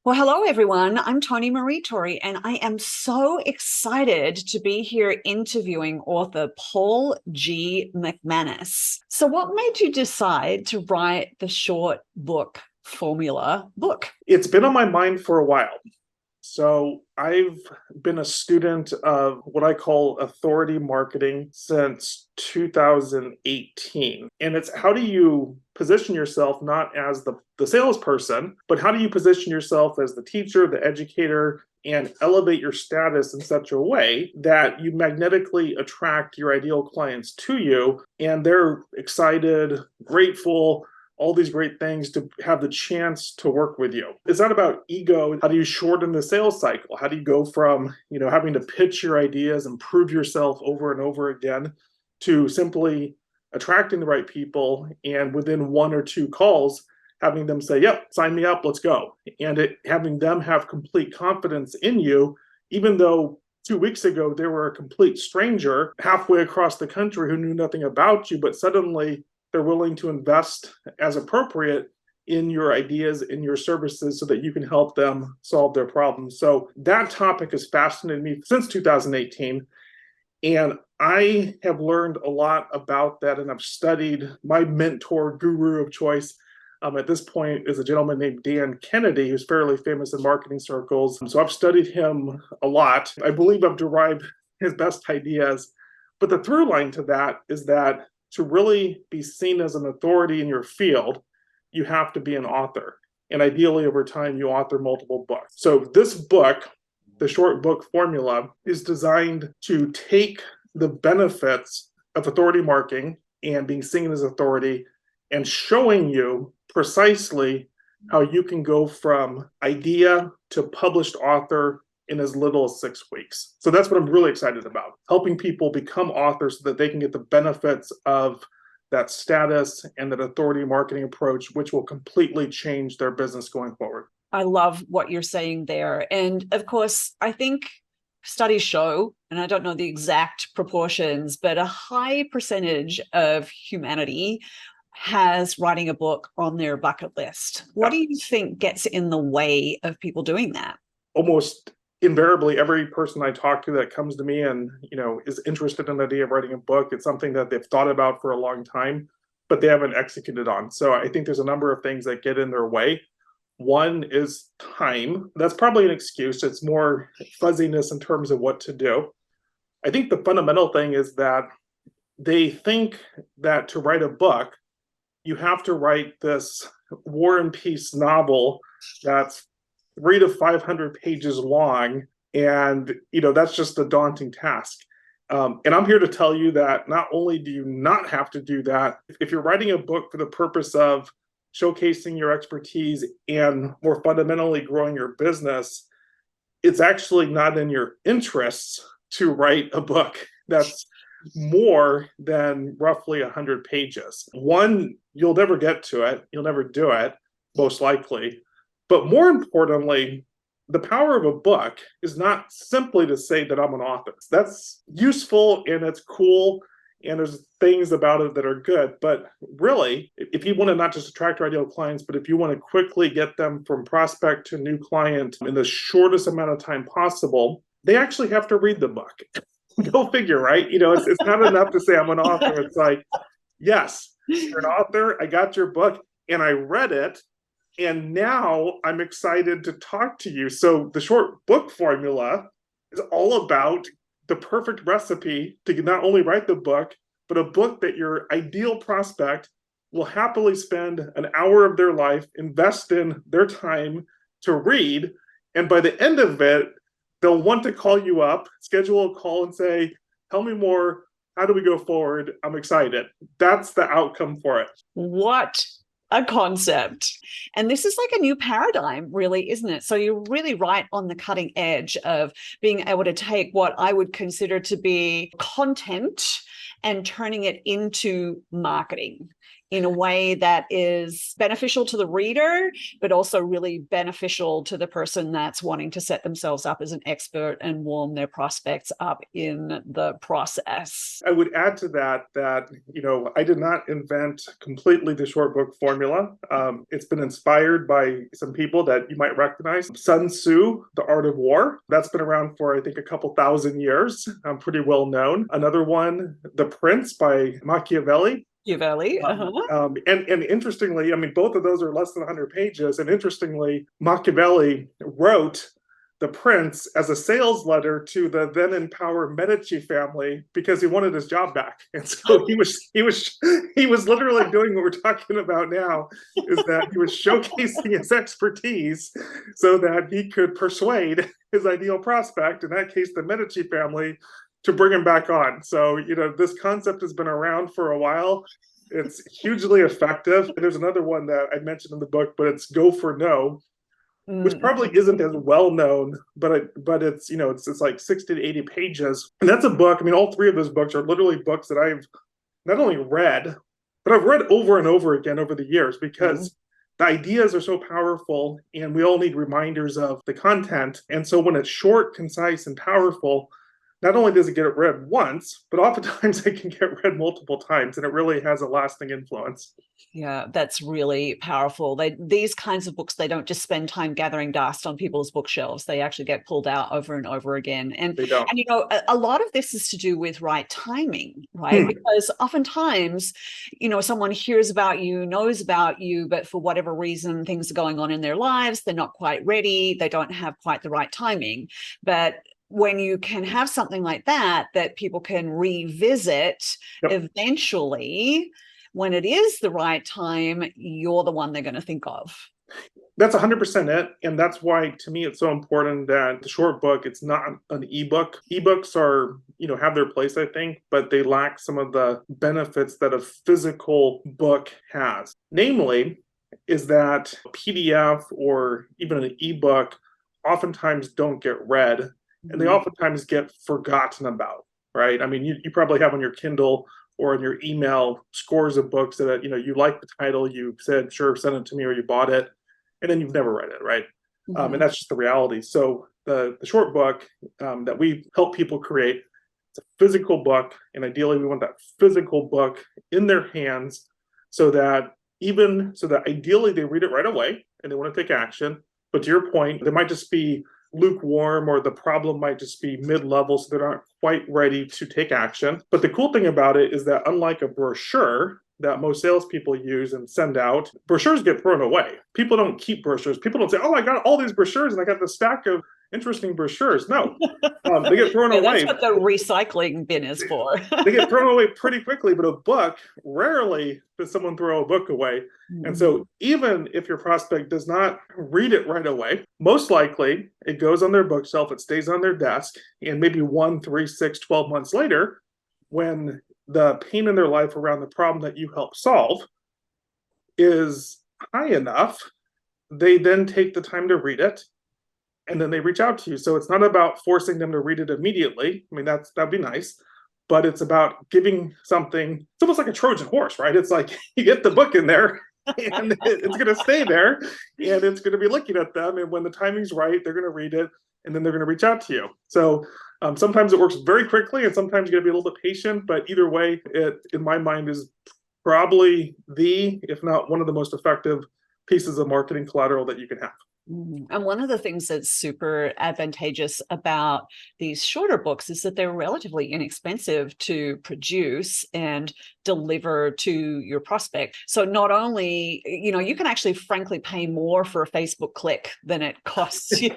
Well, hello, everyone. I'm Toni Marie Tori, and I am so excited to be here interviewing author Paul G. McManus. So, what made you decide to write the short book formula book? It's been on my mind for a while. So I've been a student of what I call authority marketing since 2018. And it's how do you position yourself not as the salesperson, but how do you position yourself as the teacher, the educator, and elevate your status in such a way that you magnetically attract your ideal clients to you and they're excited, grateful, all these great things to have the chance to work with you. It's not about ego. How do you shorten the sales cycle? How do you go from, having to pitch your ideas and prove yourself over and over again to simply attracting the right people and within one or two calls, having them say, yep, sign me up, let's go. And having them have complete confidence in you, even though 2 weeks ago they were a complete stranger halfway across the country who knew nothing about you, but suddenly they're willing to invest as appropriate in your ideas, in your services, so that you can help them solve their problems. So that topic has fascinated me since 2018. And I have learned a lot about that. And I've studied my mentor guru of choice at this point is a gentleman named Dan Kennedy, who's fairly famous in marketing circles. So I've studied him a lot. I believe I've derived his best ideas. But the through line to that is that to really be seen as an authority in your field, you have to be an author. And ideally, over time, you author multiple books. So this book, the short book formula, is designed to take the benefits of authority marketing and being seen as authority and showing you precisely how you can go from idea to published author in as little as 6 weeks. So that's what I'm really excited about, helping people become authors so that they can get the benefits of that status and that authority marketing approach, which will completely change their business going forward. I love what you're saying there. And of course, I think studies show, and I don't know the exact proportions, but a high percentage of humanity has writing a book on their bucket list. What do you think gets in the way of people doing that? Almost invariably every person I talk to that comes to me and is interested in the idea of writing a book, it's something that they've thought about for a long time, but they haven't executed on. So I think there's a number of things that get in their way. One is time. That's probably an excuse. It's more fuzziness in terms of what to do. I think the fundamental thing is that they think that to write a book, you have to write this War and Peace novel that's 300 to 500 pages long. And, that's just a daunting task. And I'm here to tell you that not only do you not have to do that, if you're writing a book for the purpose of showcasing your expertise and more fundamentally growing your business, it's actually not in your interests to write a book that's more than roughly 100 pages. One, you'll never get to it. You'll never do it, most likely. But more importantly, the power of a book is not simply to say that I'm an author. That's useful and it's cool and there's things about it that are good. But really, if you want to not just attract your ideal clients, but if you want to quickly get them from prospect to new client in the shortest amount of time possible, they actually have to read the book. Go figure, right? It's not enough to say I'm an author. It's like, yes, you're an author. I got your book and I read it. And now I'm excited to talk to you. So the short book formula is all about the perfect recipe to not only write the book, but a book that your ideal prospect will happily spend an hour of their life, invest in their time to read. And by the end of it, they'll want to call you up, schedule a call and say, tell me more. How do we go forward? I'm excited. That's the outcome for it. What a concept. And this is like a new paradigm, really, isn't it? So you're really right on the cutting edge of being able to take what I would consider to be content and turning it into marketing. in a way that is beneficial to the reader, but also really beneficial to the person that's wanting to set themselves up as an expert and warm their prospects up in the process. I would add to that, I did not invent completely the short book formula. It's been inspired by some people that you might recognize. Sun Tzu, The Art of War. That's been around for, I think, a couple thousand years. Pretty well known. Another one, The Prince by Machiavelli. And Interestingly, I mean, both of those are less than 100 pages. And interestingly, Machiavelli wrote The Prince as a sales letter to the then in power Medici family because he wanted his job back. And so he was literally doing what we're talking about now, is that he was showcasing his expertise so that he could persuade his ideal prospect, in that case, the Medici family, to bring him back on. So, this concept has been around for a while. It's hugely effective. And there's another one that I mentioned in the book, but it's Go for No, which probably isn't as well known, but it's, it's like 60 to 80 pages. And that's a book. I mean, all three of those books are literally books that I've not only read, but I've read over and over again over the years, because the ideas are so powerful and we all need reminders of the content. And so when it's short, concise, and powerful, not only does it get read once, but oftentimes it can get read multiple times, and it really has a lasting influence. Yeah, that's really powerful. These kinds of books, they don't just spend time gathering dust on people's bookshelves. They actually get pulled out over and over again. And they don't. And a lot of this is to do with right timing, right? Because oftentimes, someone hears about you, knows about you, but for whatever reason, things are going on in their lives. They're not quite ready. They don't have quite the right timing. But when you can have something like that people can revisit eventually, when it is the right time, you're the one they're going to think of. That's 100% it. And that's why, to me, it's so important that the short book, it's not an ebook. Ebooks are, have their place, I think, but they lack some of the benefits that a physical book has. Namely, is that a PDF or even an ebook oftentimes don't get read, and they oftentimes get forgotten about, right? I mean, you probably have on your Kindle or in your email scores of books that, you like the title, you said, sure, send it to me, or you bought it, and then you've never read it, right? And that's just the reality. So the short book that we help people create, it's a physical book, and ideally we want that physical book in their hands so that ideally they read it right away and they want to take action. But to your point, they might just be lukewarm, or the problem might just be mid-level, so they're not quite ready to take action. But the cool thing about it is that, unlike a brochure that most salespeople use and send out, brochures get thrown away. People don't keep brochures. People don't say, oh, I got all these brochures and I got this stack of interesting brochures. No, they get thrown away. That's what the recycling bin is for. They get thrown away pretty quickly, but a book, rarely does someone throw a book away. And so even if your prospect does not read it right away, most likely it goes on their bookshelf, it stays on their desk, and maybe 1, 3, 6, 12 months later, when the pain in their life around the problem that you help solve is high enough, they then take the time to read it, and then they reach out to you. So it's not about forcing them to read it immediately. I mean, that'd be nice, but it's about giving something. It's almost like a Trojan horse, right? It's like you get the book in there, and it's going to stay there, and it's going to be looking at them. And when the timing's right, they're going to read it, and then they're going to reach out to you. So sometimes it works very quickly, and sometimes you got to be a little bit patient. But either way, it, in my mind, is probably if not one of the most effective pieces of marketing collateral that you can have. And one of the things that's super advantageous about these shorter books is that they're relatively inexpensive to produce and deliver to your prospect. So not only, you can actually frankly pay more for a Facebook click than it costs you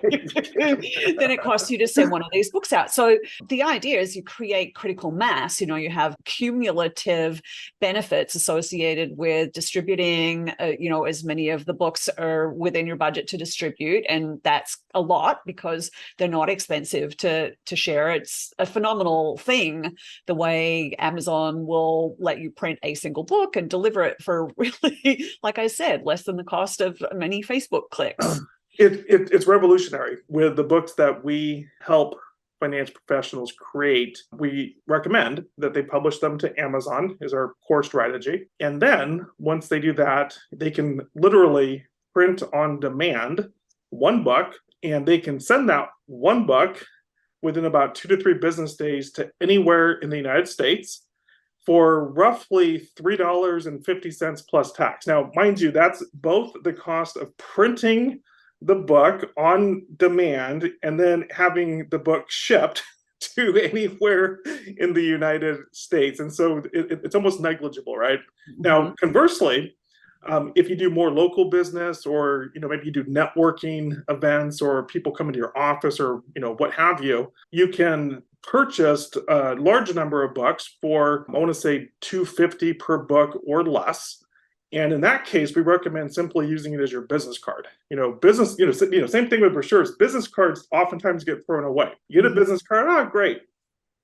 to send one of these books out. So the idea is you create critical mass. You have cumulative benefits associated with distributing, as many of the books are within your budget to distribute. And that's a lot because they're not expensive to share. It's a phenomenal thing, the way Amazon will let you print a single book and deliver it for really, like I said, less than the cost of many Facebook clicks. It's revolutionary with the books that we help financial professionals create, we recommend that they publish them to Amazon is our core strategy. And then once they do that, they can literally print on demand one book, and they can send that one book within about 2 to 3 business days to anywhere in the United States for roughly $3.50 plus tax. Now, mind you, that's both the cost of printing the book on demand and then having the book shipped to anywhere in the United States. And so it's almost negligible, right? Mm-hmm. Now, conversely, if you do more local business, or maybe you do networking events, or people come into your office, or what have you, you can purchase a large number of books for, I want to say, $250 per book or less. And in that case, we recommend simply using it as your business card. Same thing with brochures. Business cards oftentimes get thrown away. You get a business card, oh, great,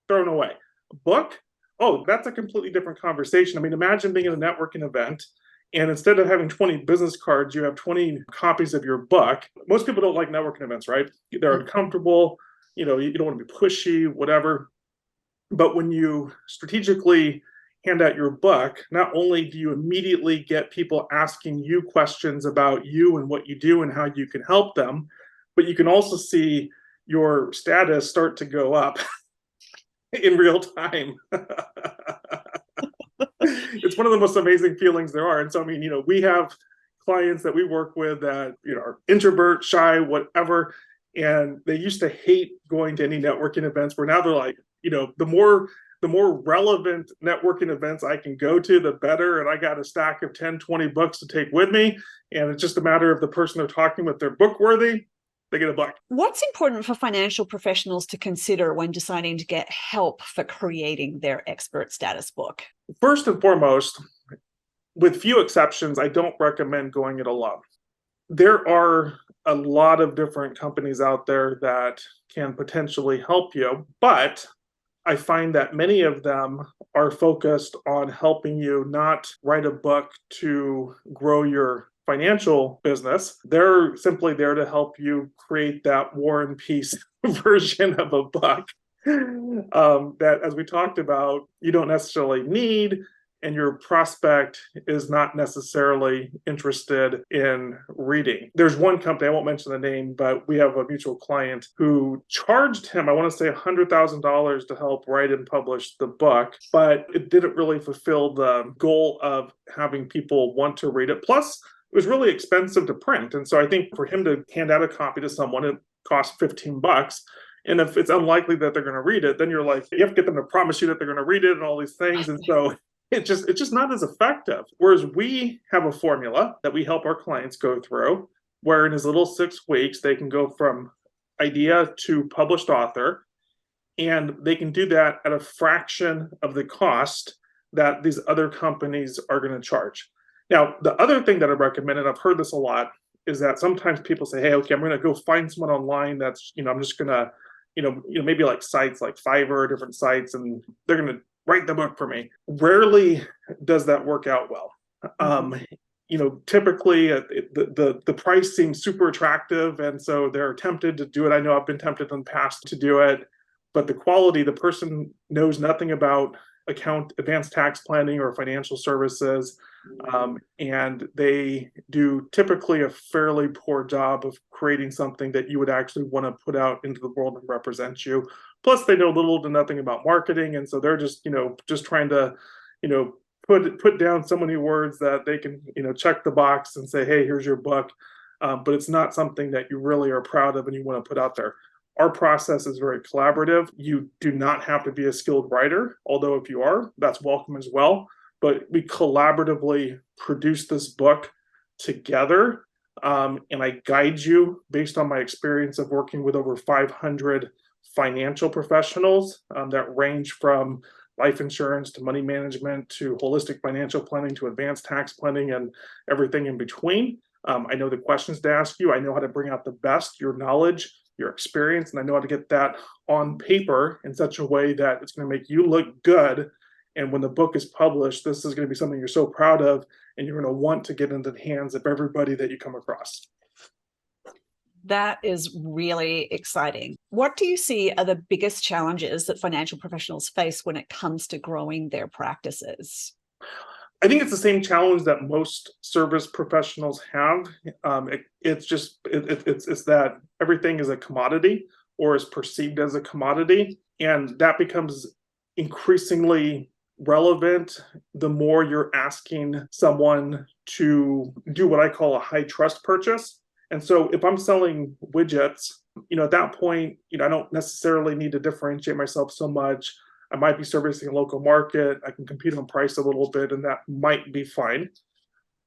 thrown away. A book, oh, that's a completely different conversation. I mean, imagine being at a networking event, and instead of having 20 business cards, you have 20 copies of your book. Most people don't like networking events, right? They're uncomfortable. You don't want to be pushy, whatever. But when you strategically hand out your book, not only do you immediately get people asking you questions about you and what you do and how you can help them, but you can also see your status start to go up in real time. It's one of the most amazing feelings there are. And so, I mean, we have clients that we work with that, are introvert, shy, whatever, and they used to hate going to any networking events, where now they're like, the more relevant networking events I can go to, the better. And I got a stack of 10, 20 books to take with me. And it's just a matter of the person they're talking with, they're book worthy, they get a book. What's important for financial professionals to consider when deciding to get help for creating their expert status book? First and foremost, with few exceptions, I don't recommend going it alone. There are a lot of different companies out there that can potentially help you, but I find that many of them are focused on helping you not write a book to grow your financial business. They're simply there to help you create that War and Peace version of a book that, as we talked about, you don't necessarily need, and your prospect is not necessarily interested in reading. There's one company, I won't mention the name, but we have a mutual client who charged him, I want to say $100,000 to help write and publish the book, but it didn't really fulfill the goal of having people want to read it. Plus, it was really expensive to print. And so I think for him to hand out a copy to someone, it cost $15. And if it's unlikely that they're going to read it, then you're like, you have to get them to promise you that they're going to read it and all these things. And so it's just not as effective. Whereas we have a formula that we help our clients go through, where in as little as 6 weeks, they can go from idea to published author, and they can do that at a fraction of the cost that these other companies are going to charge. Now, the other thing that I recommend, and I've heard this a lot, is that sometimes people say, hey, okay, I'm going to go find someone online that's, I'm just going to, maybe like sites like Fiverr, different sites, and they're going to write the book for me. Rarely does that work out well. Typically the price seems super attractive, and so they're tempted to do it. I know I've been tempted in the past to do it, but the quality, the person knows nothing about advanced tax planning or financial services, and they do typically a fairly poor job of creating something that you would actually want to put out into the world and represent you. Plus, they know little to nothing about marketing, and so they're just trying to put down so many words that they can check the box and say, hey, here's your book, but it's not something that you really are proud of and you want to put out there. Our process is very collaborative. You do not have to be a skilled writer, although if you are, that's welcome as well. But we collaboratively produce this book together, and I guide you based on my experience of working with over 500 financial professionals that range from life insurance to money management to holistic financial planning to advanced tax planning and everything in between. I know the questions to ask you. I know how to bring out the best, your knowledge, your experience, and I know how to get that on paper in such a way that it's going to make you look good. And when the book is published, this is going to be something you're so proud of, and you're going to want to get into the hands of everybody that you come across. That is really exciting. What do you see are the biggest challenges that financial professionals face when it comes to growing their practices? I think it's the same challenge that most service professionals have. It's that everything is a commodity or is perceived as a commodity, and that becomes increasingly relevant the more you're asking someone to do what I call a high trust purchase. And so if I'm selling widgets, at that point, I don't necessarily need to differentiate myself so much. I might be servicing a local market. I can compete on price a little bit, and that might be fine.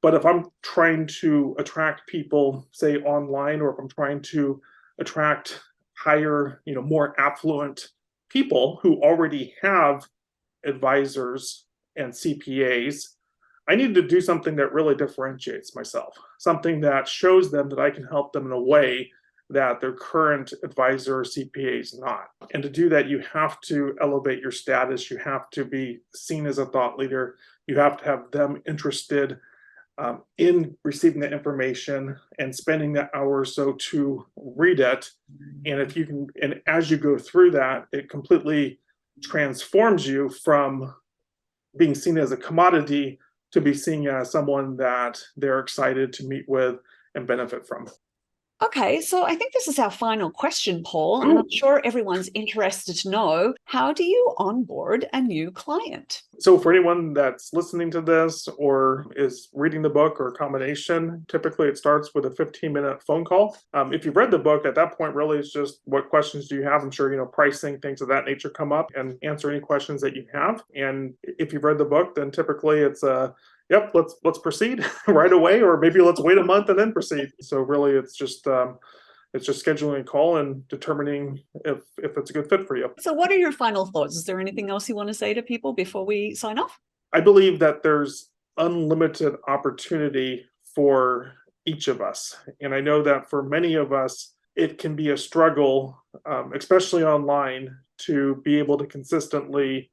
But if I'm trying to attract people, say online, or if I'm trying to attract higher, more affluent people who already have advisors and CPAs, I need to do something that really differentiates myself, something that shows them that I can help them in a way that their current advisor or CPA is not. And to do that, you have to elevate your status. You have to be seen as a thought leader. You have to have them interested in receiving the information and spending that hour or so to read it. And if you can, and as you go through that, it completely transforms you from being seen as a commodity to be seen as someone that they're excited to meet with and benefit from. Okay, so I think this is our final question, Paul, and I'm Ooh. sure everyone's interested to know, how do you onboard a new client? So for anyone that's listening to this or is reading the book or a combination, typically it starts with a 15-minute phone call. If you've read the book, at that point, really it's just what questions do you have? I'm sure, pricing, things of that nature come up, and answer any questions that you have. And if you've read the book, then typically it's yep, let's proceed right away, or maybe let's wait a month and then proceed. So really it's just scheduling a call and determining if it's a good fit for you. So what are your final thoughts? Is there anything else you want to say to people before we sign off? I believe that there's unlimited opportunity for each of us. And I know that for many of us, it can be a struggle, especially online, to be able to consistently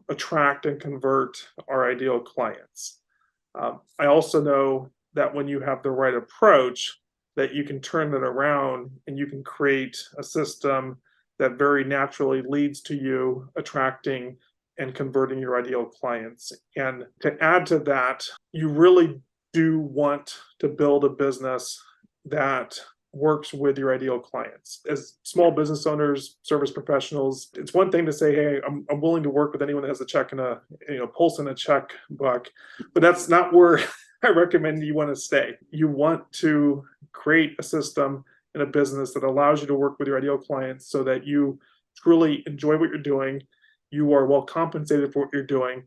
attract and convert our ideal clients. I also know that when you have the right approach, that you can turn it around and you can create a system that very naturally leads to you attracting and converting your ideal clients. And to add to that, you really do want to build a business that works with your ideal clients. As small business owners, service professionals, it's one thing to say, hey, I'm willing to work with anyone that has a check and a pulse in a checkbook, but that's not where I recommend you want to stay. You want to create a system in a business that allows you to work with your ideal clients so that you truly enjoy what you're doing, you are well compensated for what you're doing,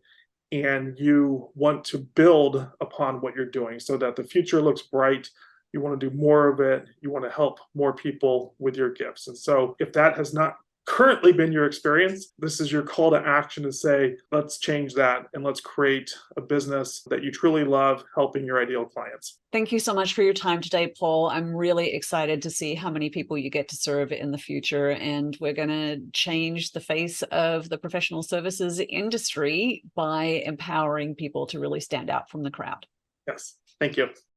and you want to build upon what you're doing so that the future looks bright. You want to do more of it. You want to help more people with your gifts. And so if that has not currently been your experience, this is your call to action to say, let's change that and let's create a business that you truly love, helping your ideal clients. Thank you so much for your time today, Paul. I'm really excited to see how many people you get to serve in the future. And we're going to change the face of the professional services industry by empowering people to really stand out from the crowd. Yes. Thank you.